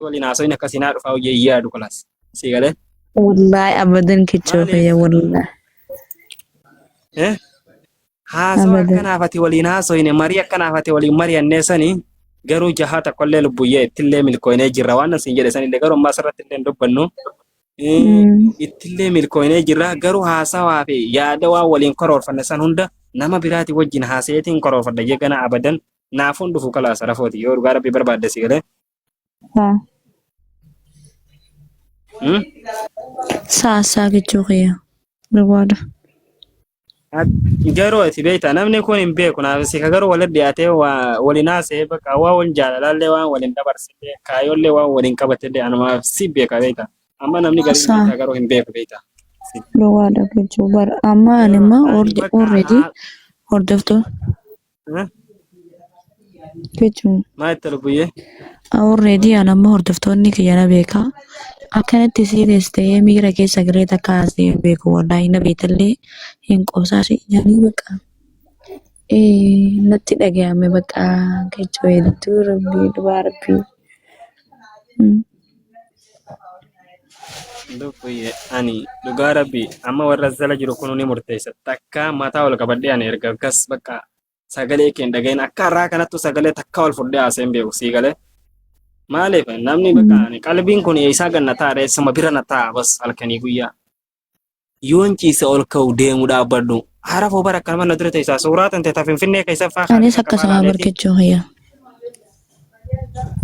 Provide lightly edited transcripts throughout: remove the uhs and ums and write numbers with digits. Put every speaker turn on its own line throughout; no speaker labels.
waliin haasofni akkasinaa dhufaa hojii yaadu kalaas. Si galee?
والله أبدا كتشوفي
Maaliif?
والله
Haasoo
أبدا
akkanaaf ati waliin haasofne marii akkanaaf ati waliin mari'annee sanii garuu jahaa takkollee lubbuyyee ittillee milkooynee jirra waan asiin jedhe sanillee garuu ammaa asirratti illee hin dubbannu. Ittillee milkooynee jirra garuu haasawaa fi yaada waan waliin karoorfanne san hunda nama biraati wajjin haasayeetiin karoorfadha jeggana abadan naafuun dhufu kalaasa rafooti yoo dhugaa rabbii barbaadde si galee.
ها
Hmm?
ساسا كتشوفي بالواضح
Garuu ati beektaa namni kun hin beeku naaf si garuu walitti dhiyaatee waliin haasa'ee bakka waa wal jaalalaallee waan waliin dabarsillee kaayollee waan waliin qabatillee anumaaf si beeka beektaa. Amma namni gariin
صح
beektaa garuu hin beeku beektaa.
بالواضح كتشوف بر أما أنا
Yeroo
ما
ani bakka
أوريدي هردفتو كتشوف
maa itti lubbuyyee?
أوريدي أنا ما هردفتوني كيانا بيكا أكنت سيريس تي ميرا كيسا غريتا كاسي بيكو والله نبيت اللي ينقوساشي يعني بكا إيه نتي دقيامي بكا كتشوف يدتو ربي دبا ربي
Lubbuyyee ani dhugaa rabbii amma warra zala jiru kun ni murteessa takka mataa ol qabadhee ani erga akkas bakka sagalee kee hin dhagahin akka har'aa kanattu sagalee takka ol fudhee haasa'een beeku sii galee. Maaliif namni bakka qalbiin kun isaa gannataa reessuma bira na ta'a bas halkanii guyyaa. Yoon ciise ol ka'u deemu dhaabbadhu. Hara foo bara akkanuma na dura teessaa suuraa tante ta'a finfinnee keessa fa'aa
أنا
kaatee
سكا
takka
سما
faalaaleeti.
بركتشو هي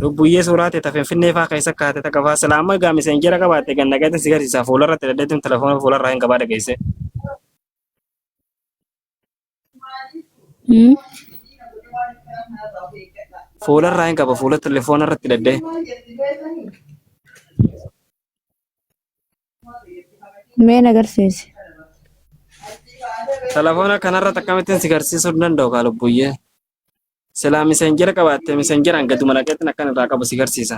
Lubbuyyee suuraa ta'e ta'a finfinnee fa'aa keessa kaatee takka fa'aa silaama gaa miseenjera qabaatte ganna gatiin si garsiisa fuularratti dhadheetiin telefoona fuularraa hin qabaadha geesse. Fuularraa hin qaba fuula telefoona irratti dhadhee.
مين أغرسيس
Telefoona kanarratti akkamittiin si garsiisuu danda'u kaa lubbuyyee. Silaa miseenjera qabaatte miseenjeraan gaduma dhaqeetiin akkan irraa qabu si garsiisa.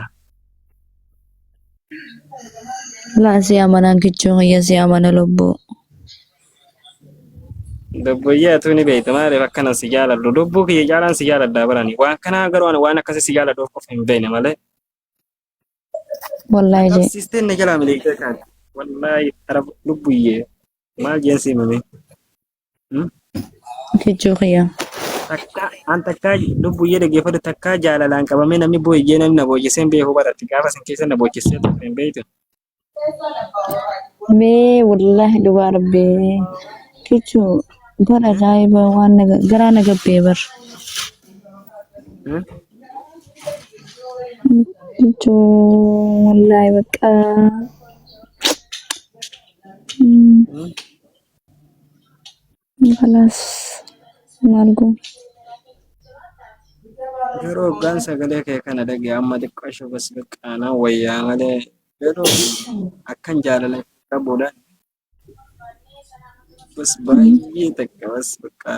لا سي أمانا كتشو هي سي أمانا لبو
Lubbuyyee atu ni beekta maaliif akkana si jaaladhu lubbuu kiyya jaalaan si jaaladhaa barani waan kanaa garuu ani waan akkasii si jaaladhuuf qofa hin beekne malee.
والله جي
Qabsiistee na jalaa miliqxee kan wallaahi tara lubbuyyee maal jeensi mame.
كتشو هي
Takka an takkaa lubbuyyee dhaggeeffatu takkaa jaalalaan qabamee namni booyyee namni na booyyeseen beekuu baratti gaafa sin keessa na booyyesee tokko hin beektu.
مي والله دبا ربي كتشو برا غايبة وانا قرانا قبيبر كتشو والله بكا خلاص مالكو
Yeroo hoggaan sagalee kee kana dhagee amma xiqqaashoo bas qaanaa wayyaa malee yeroo akkan jaalala qabudha. Bas baay'ee takka bas bakka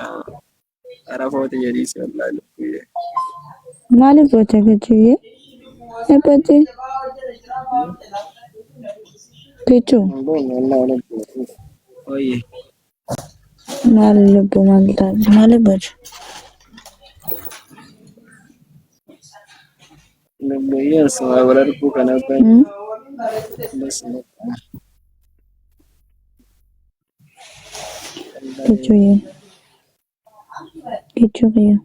arafoota jedhiisi wallaahi lubbuyyee.
مالي بوتا كتشو يه يبتي كتشو
Boona wallaahi lubbuyyee. Oye
مالي لبو مالتاج مالي بوتا
lubbuyyeen sumaa wal arguu kana baay'ee bas
كتشو يه كتشو يه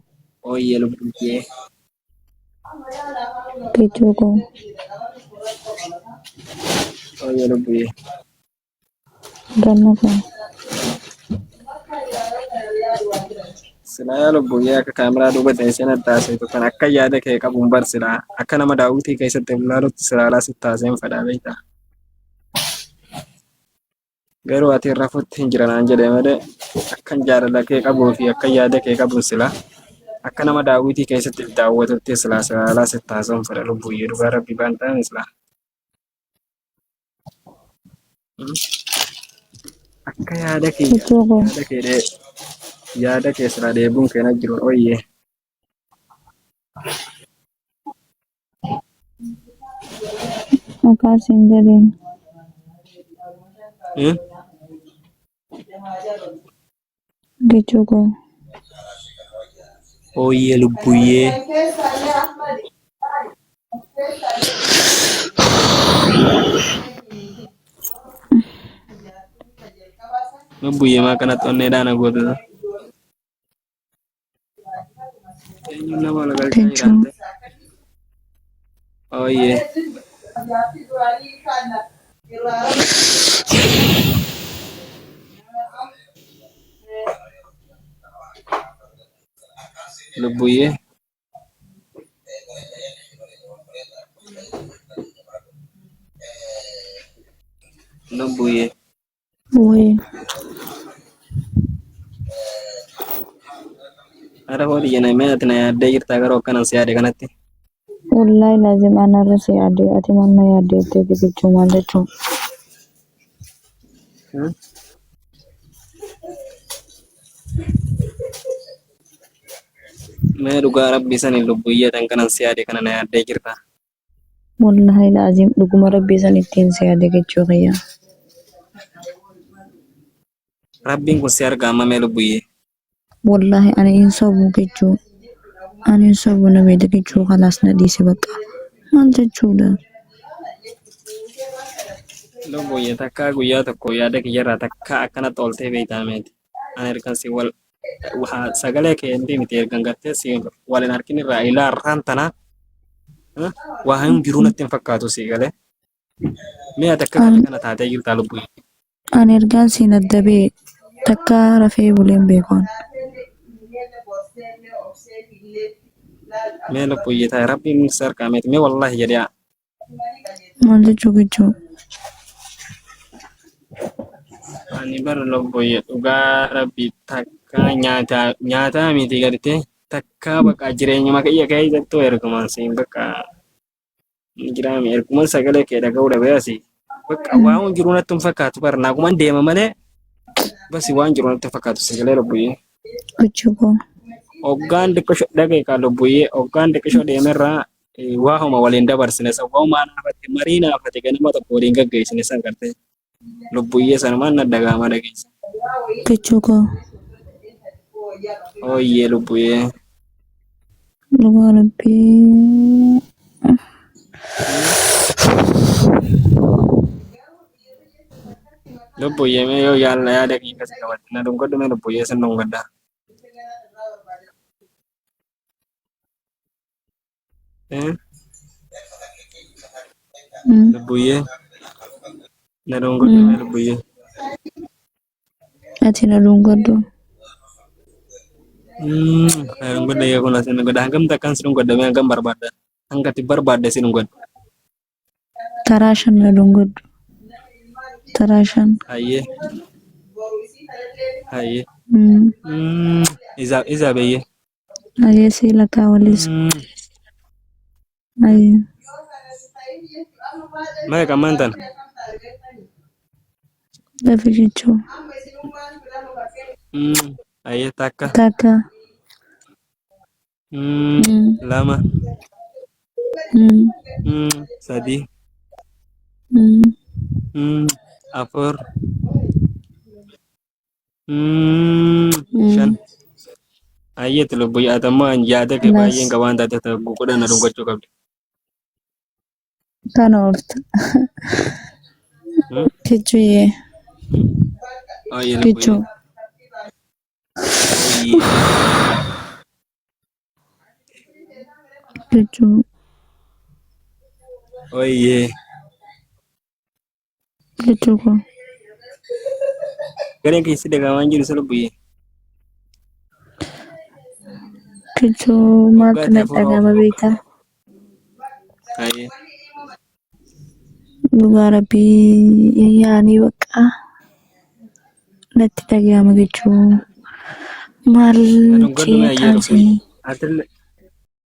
oye lubbuyyee.
كتشو كو
Oye lubbuyyee.
Ganna ko.
Silaa lubbuyyee akka kaameraa duuba teessee na taasisu kan akka yaada kee qabuun barsiidha. Akka nama daawwitii keessatti ilaalutti silaalaa si taaseen fedhaa beektaa. Garuu ati rafutti hin jiranaan jedhee malee akkan jaalala kee qabuu fi akka yaada kee qabuun silaa akka nama daawwitii keessatti daawwatutti silaalaa si taasisuun fedha lubbuyyee dhugaa rabbii baan ta'an silaa. Akka yaada kee
Kutoo ko.
yaada kee silaa deebuun keenya jiru ooyyee.
Akaasin jedheen. Gichuu ko.
Ooyyee lubbuyyee. Lubbuyyee maa kanatti onneedhaan haguutu. Eenyuun nama wal galchaa
Kichuu.
jiraante? Ooyyee. Lubbuyyee. Lubbuyyee.
Wayii.
Hara horii jenna mee ati na yaaddee jirtaa garuu akkanan si yaade kanatti.
Wallahi lazim anarra si yaadde ati manna yaaddeetteeti kichuu maal jechuun.
Mee dhugaa rabbii saniin lubbuyyee tan kanan si yaade kana na yaaddee jirtaa.
Wallahi lazim dhuguma rabbii san ittiin si yaadde kichuu kiyya.
Rabbiin kun si argaa amma mee lubbuyyee.
Wallahi ani hin sobu kichuu. Ani hin sobu na beeda kichuu kalaas na dhiise bakka. Maal jechuudha?
Lubbuyyee takkaa guyyaa tokko yaada kiyyarraa takkaa akkanatti ooltee beektaa meeti. Ani ergan si wal sagalee kee hindi miti ergan gartee si wal hin harkin irraa ilaarraan tana waa hin jiruu natti hin fakkaatu si galee. Mee ati akka kana taatee jirtaa lubbuyyee.
Ani ergaan siin addabee takka rafee buleen beekoon.
Mee lubbuyyee taa'e rabbiin si argaa meeti mee wallahi jedhee.
Maal jechuu kichuu?
Ani bara lubbuyyee dhugaa rabbii takka nyaataa miti gartee takka bakka jireenyuma kiyya keessattuu ergumaan siin bakka jiraame ergumaan sagalee kee dhaga'uu dhabee asii bakka waan jiru natti hin fakkaatu bara naagumaan deema malee basi waan jiru natti hin fakkaatu sagalee lubbuyyee.
Kichuu koo.
Hoggaan xiqqoo dhageekaa lubbuyyee hoggaan xiqqoo deemerraa waa homa waliin dabarsine san waa naafate marii naafate ganama tokko waliin gaggeessine san gartee lubbuyyee sanumaan na dhagaama dhageessa.
Kichuu koo.
Ooyyee lubbuyyee.
Dhugaa rabbii.
Lubbuyyee mee yoo yaada kiyya kasi qabatti na dungodhu mee lubbuyyee sin dungodhaa. Lubbuyyee na dungodhu mee lubbuyyee.
Ati na dungodhu.
Na dungodha yoo kun asi dungodha hangam takkaan si dungodha mee hangam barbaadda hangati barbaadde si dungodha.
Taraa shan na dungodhu. Taraa shan.
Hayyee. Hayyee. Isaa beeyyee.
Hayyee sii lakaa waliis. Hayyee.
Mee kammaan tan.
Lafi kichuu.
Hayyee takka.
Takka.
Lama. Sadii. Afur. Shan. Hayyee lubbuyyee atammoo yaada kee baay'een qabaan taate kudhan na dungachuu qabdi.
Kana oolta. Kichuu yee. Kichuu. Kichuu.
Ooyyee.
Kichuu koo.
Gareen keessi dhagaamaan jiru isa lubbuyyee.
Kichuu maaltu na dhagama beektaa?
Hayyee.
Dhugaa rabbii yaanii bakka natti dhagahama kichuu. Maal jeeqaati?